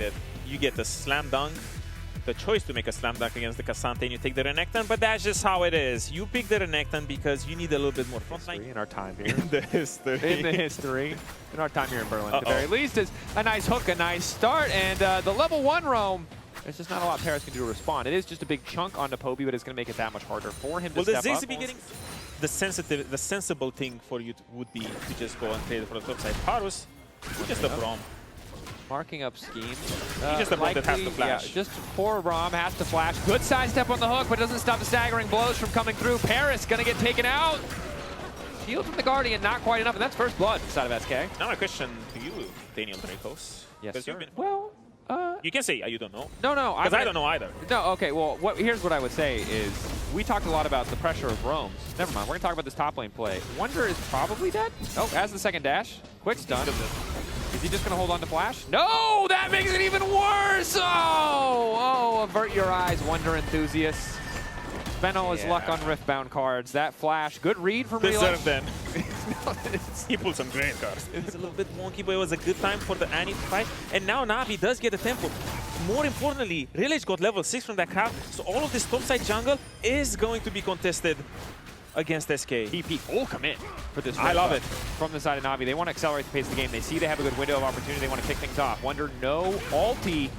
that you get the slam dunk, the choice to make a slam dunk against the Ksante, and you take the Renekton, but that's just how it is. You pick the Renekton because you need a little bit more frontline. In our time here. In the history. In the history. In our time here in Berlin, at the very least, is a nice hook, a nice start, and the level 1 roam. There's just not a lot Parus can do to respond. It is just a big chunk onto Poby, but it's going to make it that much harder for him to step up. Well, the ziggs be getting the sensible thing for you would be to just go and play it for the top side. Parus, just a Braum. Marking up Skeanz. He's just the one that has to flash. Yeah, just poor Braum has to flash. Good side step on the hook, but doesn't stop the staggering blows from coming through. Parus going to get taken out. Shield from the Guardian, not quite enough, and that's first blood inside of SK. Now my question to you, Daniel Drakos. Yes, sir. Well, you can say you don't know. No, because I don't know either. No, okay. Well, here's what I would say is we talked a lot about the pressure of roams. Never mind. We're gonna talk about this top lane play. Wunder is probably dead. Oh, has the second dash. Quick stun. Is he just gonna hold on to flash? No, that makes it even worse. Oh, avert your eyes, Wunder enthusiasts. Spent all his luck on Riftbound cards. That flash, good read from Rhilech. Deserved them. He pulled some great cards. It's a little bit wonky, but it was a good time for the Annie to fight. And now NaVi does get a tempo. More importantly, Rhilech got level 6 from that crowd, so all of this topside jungle is going to be contested against SK. TP full commit for this. I love it. From the side of NaVi, they want to accelerate the pace of the game. They see they have a good window of opportunity. They want to kick things off. Wunder, no ulti.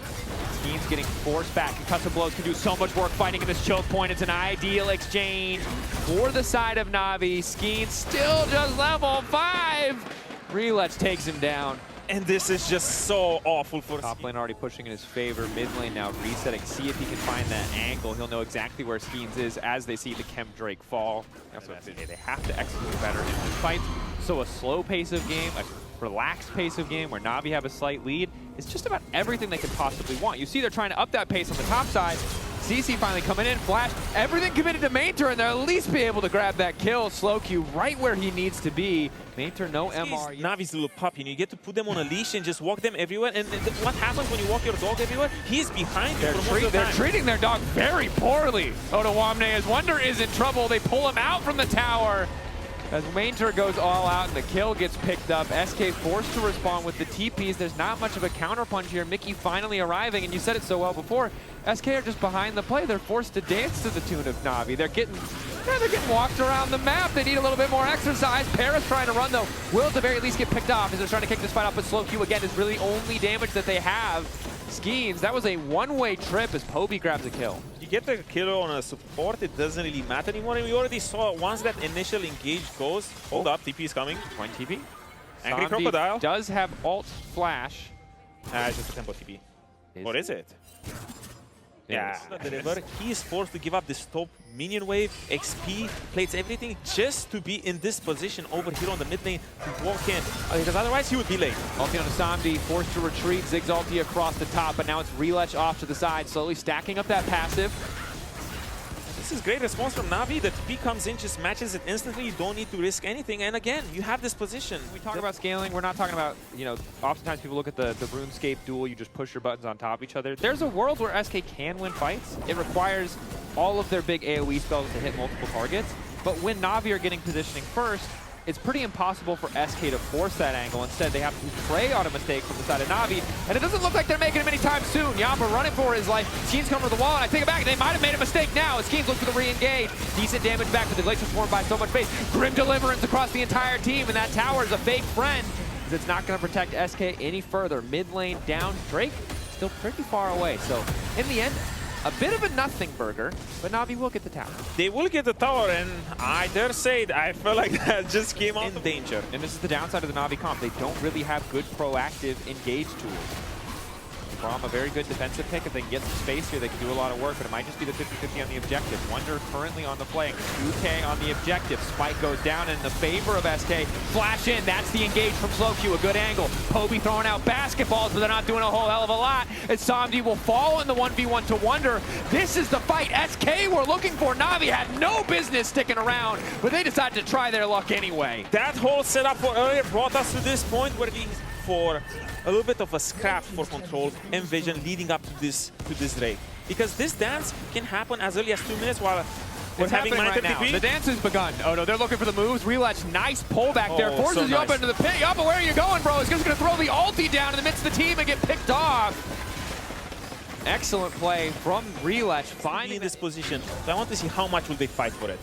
Skeanz getting forced back. Concussive blows can do so much work fighting in this choke point. It's an ideal exchange for the side of NaVi. Skeanz still just level 5. Rhilech takes him down. And this is just so awful for Top lane already pushing in his favor. Mid lane now resetting. See if he can find that angle. He'll know exactly where Skeanz is as they see the Chem Drake fall. That's what they have to execute better in this fight. So a slow pace of game, a relaxed pace of game where NaVi have a slight lead is just about everything they could possibly want. You see they're trying to up that pace on the top side. CC finally coming in, flash, everything committed to Maynter, and they'll at least be able to grab that kill. SlowQ right where he needs to be. Maynter, no MR. NaVi's little puppy, and you get to put them on a leash and just walk them everywhere. And what happens when you walk your dog everywhere? He's behind you for most of the time. They're treating their dog very poorly. Odoamne, as Wunder is in trouble, they pull him out from the tower. As Maynter goes all out and the kill gets picked up, SK forced to respond with the TPs. There's not much of a counterpunch here. Mikyx finally arriving, and you said it so well before. SK are just behind the play. They're forced to dance to the tune of NaVi. They're getting walked around the map. They need a little bit more exercise. Parus trying to run though. Will at the very least get picked off as they're trying to kick this fight off, but SlowQ again is really only damage that they have. Skeanz, that was a one-way trip as Poby grabs a kill. You get the kill on a support, it doesn't really matter anymore. And we already saw once that initial engage goes. Hold up, TP is coming. One TP. Angry Crocodile. Does have ult flash. It's just a tempo TP. Or is it? Yeah. He is forced to give up this top minion wave, XP, plates everything just to be in this position over here on the mid lane to walk in. Because otherwise he would be late. Ulti on Ksante, forced to retreat, ziggs ulti across the top, but now it's Rhilech off to the side, slowly stacking up that passive. This is great response from NaVi. The TP comes in, just matches it instantly. You don't need to risk anything. And again, you have this position. We talk about scaling. We're not talking about, you know, oftentimes people look at the RuneScape duel. You just push your buttons on top of each other. There's a world where SK can win fights. It requires all of their big AoE spells to hit multiple targets. But when NaVi are getting positioning first, it's pretty impossible for SK to force that angle. Instead, they have to prey on a mistake from the side of NaVi, and it doesn't look like they're making him anytime soon. Jopa running for his life. Skeanz coming to the wall, and I take it back. They might have made a mistake now as Skeanz looks for the re-engage. Decent damage back, but the Glacier formed by so much base. Grim deliverance across the entire team, and that tower is a fake friend, because it's not going to protect SK any further. Mid lane down. Drake still pretty far away, so in the end, a bit of a nothing burger, but NaVi will get the tower. They will get the tower, and I dare say it, I feel like that just came out in danger. And this is the downside of the NaVi comp. They don't really have good proactive engage tools. Braum, a very good defensive pick. If they can get some space here, they can do a lot of work, but it might just be the 50-50 on the objective. Wunder currently on the play. 2K on the objective. Spike goes down in the favor of SK. Flash in, that's the engage from SlowQ, a good angle. Poby throwing out basketballs, but they're not doing a whole hell of a lot. As Ksante will fall in the 1v1 to Wunder. This is the fight SK were looking for. NaVi had no business sticking around, but they decided to try their luck anyway. That whole setup for earlier brought us to this point where we for a little bit of a scrap for control and vision leading up to this raid. Because this dance can happen as early as 2 minutes while we're having right now. The dance has begun. Oh no, they're looking for the moves. Rhilech, nice pullback there. Forces so Jopa into the pit. Jopa, where are you going, bro? He's just going to throw the ulti down in the midst of the team and get picked off. Excellent play from Rhilech, Finding finding this position. So I want to see how much will they fight for it.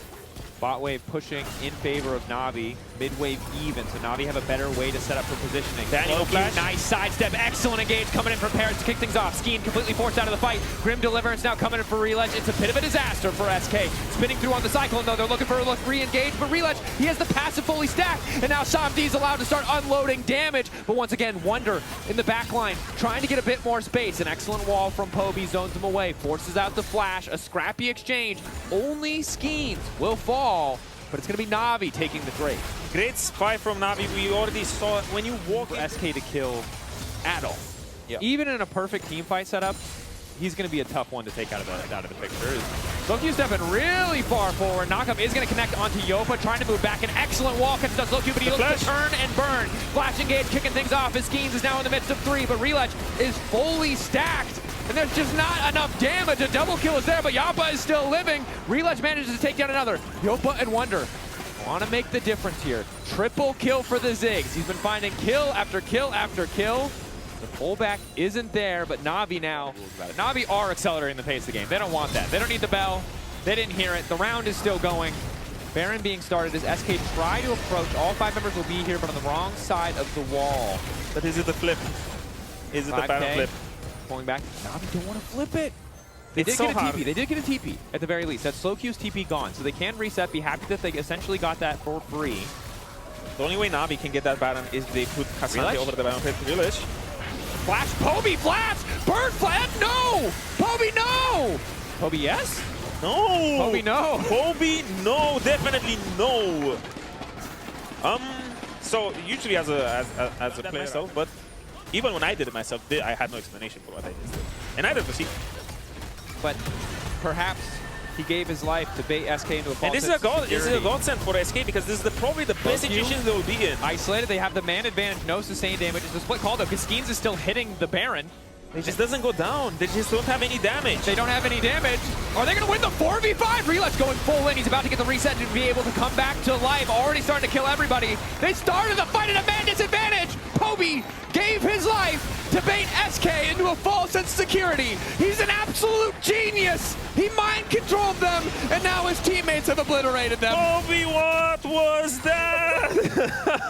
bot wave pushing in favor of NaVi. Mid wave even, so NaVi have a better way to set up for positioning. Daniel flash. Nice sidestep, excellent engage coming in from Parus to kick things off. Skeanz completely forced out of the fight. Grim Deliverance now coming in for Rhilech. It's a bit of a disaster for SK. Spinning through on the cyclone though, they're looking for a re-engage, but Rhilech, he has the passive fully stacked, and now Samdi's allowed to start unloading damage. But once again, Wunder in the back line, trying to get a bit more space. An excellent wall from Poby zones him away, forces out the flash, a scrappy exchange. Only Skeanz will fall, but it's going to be NaVi taking the trade. Great spy from NaVi. We already saw it when you walk For SK to kill at all. Yeah. Even in a perfect team fight setup, he's going to be a tough one to take out of the picture. SlowQ stepping really far forward. Knockup is going to connect onto Jopa, trying to move back. An excellent wall catches down SlowQ, but he looks to turn and burn. Flash engage, kicking things off. His Skeanz is now in the midst of 3, but Rhilech is fully stacked. And there's just not enough damage. A double kill is there, but Jopa is still living. Rhilech manages to take down another. Jopa and Wunder want to make the difference here. Triple kill for the ziggs. He's been finding kill after kill after kill. The pullback isn't there, but NaVi now, NaVi are accelerating the pace of the game. They don't want that. They don't need the bell. They didn't hear it. The round is still going. Baron being started as SK try to approach. All 5 members will be here, but on the wrong side of the wall. But is it the flip? Is it the Baron flip? Pulling back. NaVi don't want to flip it. They did so get a hard. TP. They did get a TP at the very least. That's SlowQ's TP gone, so they can reset. Be happy that they essentially got that for free. The only way NaVi can get that Baron is they put Ksante over the Baron pit. Rhilech. Flash, Poby, flash! Bird flash, no! Poby, no! Poby, yes? No! Poby, no! Poby, no! Definitely no! So usually as a player myself, but even when I did it myself, I had no explanation for what I did. And I didn't proceed. But perhaps he gave his life to bait SK into a false. And this is a godsend for SK because this is probably the best situation they will be in. Isolated, they have the man advantage, no sustained damage. It's a split call though, because Skeanz is still hitting the Baron. It just doesn't go down. They just don't have any damage. They don't have any damage. Are they going to win the 4v5? Rhilech going full in. He's about to get the reset to be able to come back to life. Already starting to kill everybody. They started the fight at a man disadvantage. Poby gave his life to bait SK into a false sense of security. He's an absolute genius. He mind controlled them, and now his teammates have obliterated them. Poby, what was that?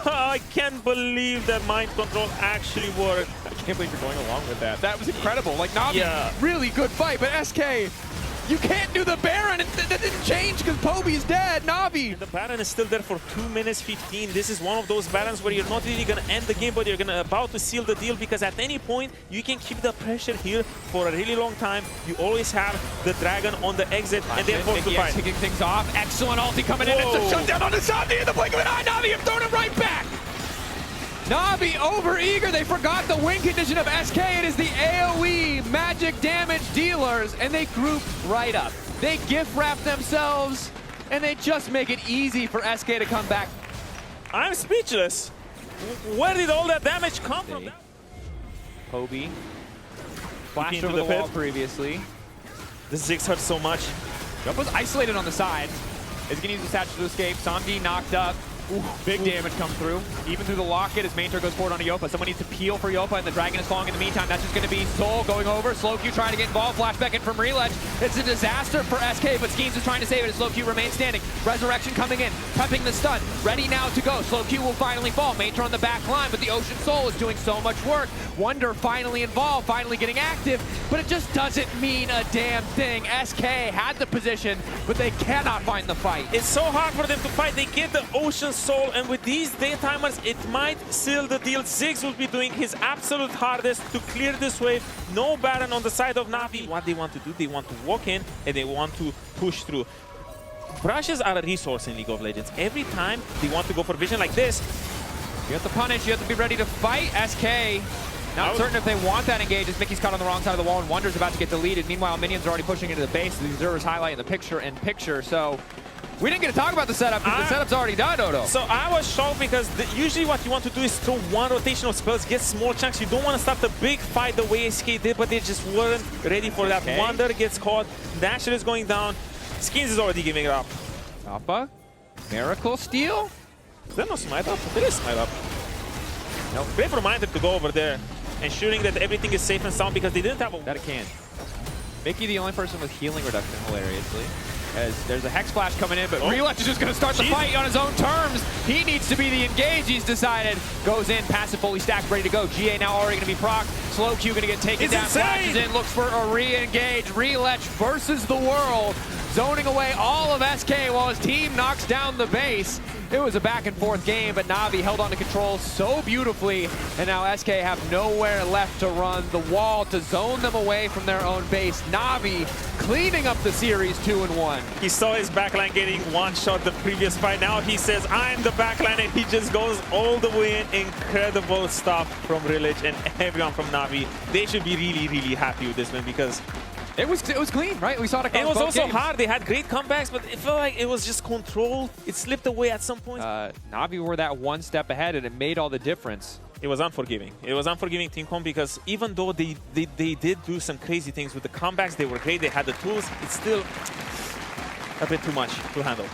I can't believe that mind control actually worked. I can't believe you're going along with that. That was incredible. Like, NaVi, really good fight, but SK, you can't do the Baron. That didn't change because Poby is dead. NaVi. The Baron is still there for 2 minutes 15. This is one of those Barons where you're not really going to end the game, but you're about to seal the deal because at any point, you can keep the pressure here for a really long time. You always have the Dragon on the exit, and they're forced to fight. Kicking things off. Excellent ulti coming in. It's a shutdown on the Ksante in the blink of an eye. NaVi have thrown it right back. NaVi over-eager. They forgot the win condition of SK. It is the AoE magic damage dealers, and they group right up. They gift wrap themselves, and they just make it easy for SK to come back. I'm speechless. Where did all that damage come from? Poby flashed over the wall previously. The ziggs hurt so much. Jopa's isolated on the side. Is going to use the satchel to escape. Samdi knocked up. Ooh, big damage come through. Even through the locket as Maynter goes forward onto Jopa. Someone needs to peel for Jopa, and the Dragon is falling in the meantime. That's just going to be Soul going over. SlowQ trying to get involved. Flashback in from Rhilech. It's a disaster for SK, but Skeanz is trying to save it as SlowQ remains standing. Resurrection coming in, prepping the stun. Ready now to go. SlowQ will finally fall. Maynter on the back line, but the Ocean Soul is doing so much work. Wunder finally involved, finally getting active, but it just doesn't mean a damn thing. SK had the position, but they cannot find the fight. It's so hard for them to fight. They get the Ocean Soul, and with these daytimers, it might seal the deal. Ziggs will be doing his absolute hardest to clear this wave. No Baron on the side of NaVi. What they want to do, they want to walk in, and they want to push through. Brushes are a resource in League of Legends. Every time they want to go for vision like this, you have to punish, you have to be ready to fight. SK not certain if they want that engage as Mikyx caught on the wrong side of the wall and Wunder's about to get deleted. Meanwhile, minions are already pushing into the base. The observers highlight in the picture. So we didn't get to talk about the setup because the setup's already done, Odo. So I was shocked because usually what you want to do is throw one rotational spells, get small chunks. You don't want to start the big fight the way SK did, but they just weren't ready for that. Okay. Wunder gets caught. Dasher is going down. Skeanz is already giving it up. Jopa, Miracle Steal? Is there no smite up? There is smite up. Nope. Great for Maynter to go over there, ensuring that everything is safe and sound because they didn't have a... That it can. Mikyx the only person with healing reduction, hilariously. As there's a Hex Flash coming in, but Rhilech is just going to start the fight on his own terms. He needs to be the engage, he's decided. Goes in, passive fully stacked, ready to go. GA now already going to be proc. SlowQ going to get taken down, flashes in, looks for a re-engage. Rhilech versus the world, zoning away all of SK while his team knocks down the base. It was a back and forth game, but NaVi held on to control so beautifully, and now SK have nowhere left to run. The wall to zone them away from their own base. NaVi cleaning up the series 2-1. He saw his backline getting one shot the previous fight. Now he says, I'm the backline, and he just goes all the way in. Incredible stuff from Rhilech and everyone from NaVi. They should be really, really happy with this one because it was clean, right? We saw it across it was both also games. hard. They had great comebacks, but it felt like it was just controlled. It slipped away at some point. NaVi were that one step ahead, and it made all the difference. It was unforgiving. It was unforgiving Team Com because even though they did do some crazy things with the comebacks, they were great, they had the tools, it's still a bit too much to handle.